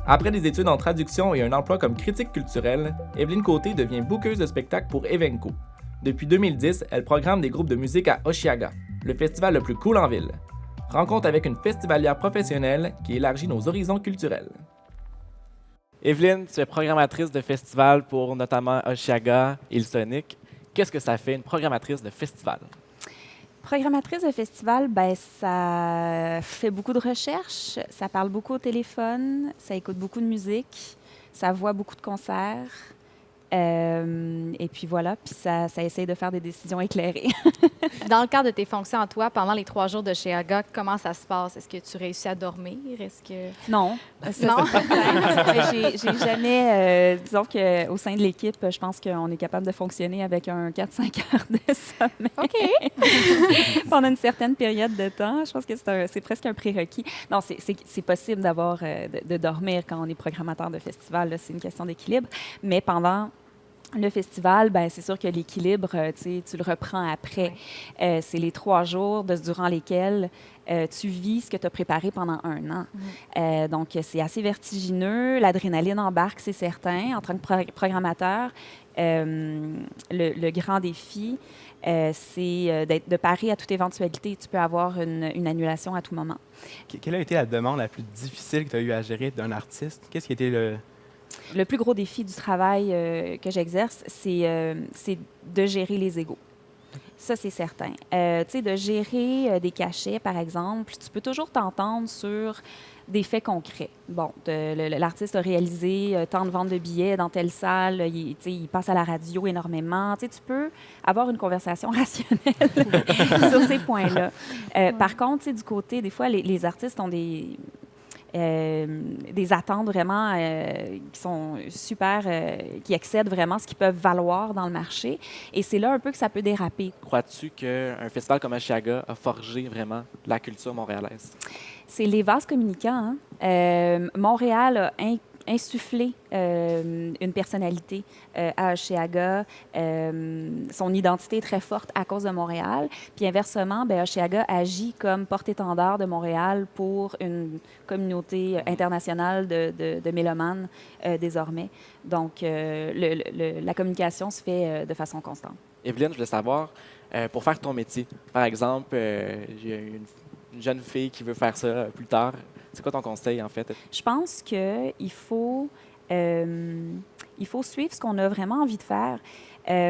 Après des études en traduction et un emploi comme critique culturelle, Evelyne Côté devient bookeuse de spectacles pour Evenco. Depuis 2010, elle programme des groupes de musique à Osheaga, le festival le plus cool en ville. Rencontre avec une festivalière professionnelle qui élargit nos horizons culturels. Evelyne, tu es programmatrice de festival pour notamment Osheaga et le Sonic. Qu'est-ce que ça fait, une programmatrice de festival? Programmatrice de festival, ben ça fait beaucoup de recherches, ça parle beaucoup au téléphone, ça écoute beaucoup de musique, ça voit beaucoup de concerts. Et puis voilà, puis ça essaye de faire des décisions éclairées. Dans le cadre de tes fonctions à toi, pendant les 3 jours de chez Aga, comment ça se passe? Est-ce que tu réussis à dormir? Est-ce que... Non, ça, Non? c'est certain. J'ai jamais, disons qu'au sein de l'équipe, je pense qu'on est capable de fonctionner avec un 4-5 heures de sommeil. OK. Pendant une certaine période de temps. Je pense que c'est presque un prérequis. Non, c'est possible d'avoir, de dormir quand on est programmateur de festival. Là, c'est une question d'équilibre. Mais pendant le festival, ben, c'est sûr que l'équilibre, tu le reprends après. C'est les 3 jours durant lesquels tu vis ce que tu as préparé pendant un an. Donc, c'est assez vertigineux. L'adrénaline embarque, c'est certain. En tant que programmateur, le grand défi, c'est de parer à toute éventualité. Tu peux avoir une annulation à tout moment. Quelle a été la demande la plus difficile que tu as eu à gérer d'un artiste? Qu'est-ce qui a été Le plus gros défi du travail que j'exerce, c'est de gérer les égos. Ça, c'est certain. Tu sais, de gérer des cachets, par exemple, tu peux toujours t'entendre sur des faits concrets. Bon, l'artiste a réalisé tant de ventes de billets dans telle salle, il passe à la radio énormément. Tu sais, tu peux avoir une conversation rationnelle sur ces points-là. Par contre, tu sais, du côté, des fois, les artistes ont des attentes vraiment qui sont super, qui excèdent vraiment ce qu'ils peuvent valoir dans le marché. Et c'est là un peu que ça peut déraper. Crois-tu qu'un festival comme Osheaga a forgé vraiment la culture montréalaise? C'est les vases communicants. Hein? Montréal a insufflé une personnalité à Osheaga. Son identité est très forte à cause de Montréal. Puis inversement, Osheaga agit comme porte-étendard de Montréal pour une communauté internationale de mélomanes désormais. Donc, la communication se fait de façon constante. Evelyne, je voulais savoir, pour faire ton métier, par exemple, j'ai une jeune fille qui veut faire ça plus tard. C'est quoi ton conseil, en fait? Je pense qu'il faut suivre ce qu'on a vraiment envie de faire.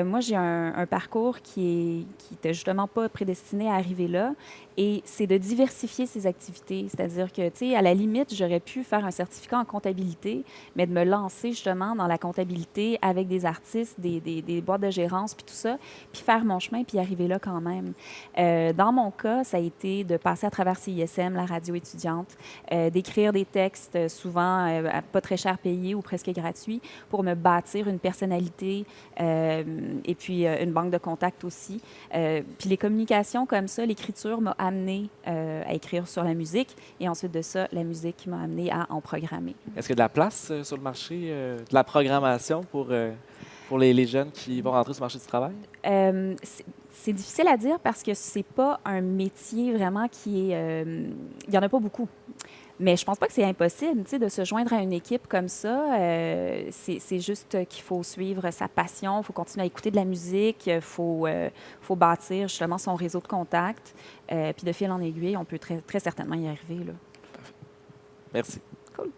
Moi, j'ai un parcours qui n'était justement pas prédestiné à arriver là. Et c'est de diversifier ses activités. C'est-à-dire que, tu sais, à la limite, j'aurais pu faire un certificat en comptabilité, mais de me lancer justement dans la comptabilité avec des artistes, des boîtes de gérance, puis tout ça, puis faire mon chemin, puis arriver là quand même. Dans mon cas, ça a été de passer à travers CISM, la radio étudiante, d'écrire des textes souvent pas très cher payés ou presque gratuits pour me bâtir une personnalité et puis une banque de contacts aussi. Puis les communications comme ça, l'écriture m'a amené à écrire sur la musique et ensuite de ça, la musique m'a amené à en programmer. Est-ce qu'il y a de la place sur le marché de la programmation pour les jeunes qui vont rentrer sur le marché du travail? C'est difficile à dire parce que c'est pas un métier vraiment qui est... il y en a pas beaucoup. Mais je pense pas que c'est impossible, tu sais, de se joindre à une équipe comme ça. C'est juste qu'il faut suivre sa passion, il faut continuer à écouter de la musique, il faut bâtir justement son réseau de contacts. Puis de fil en aiguille, on peut très, très certainement y arriver. Là. Merci. Cool.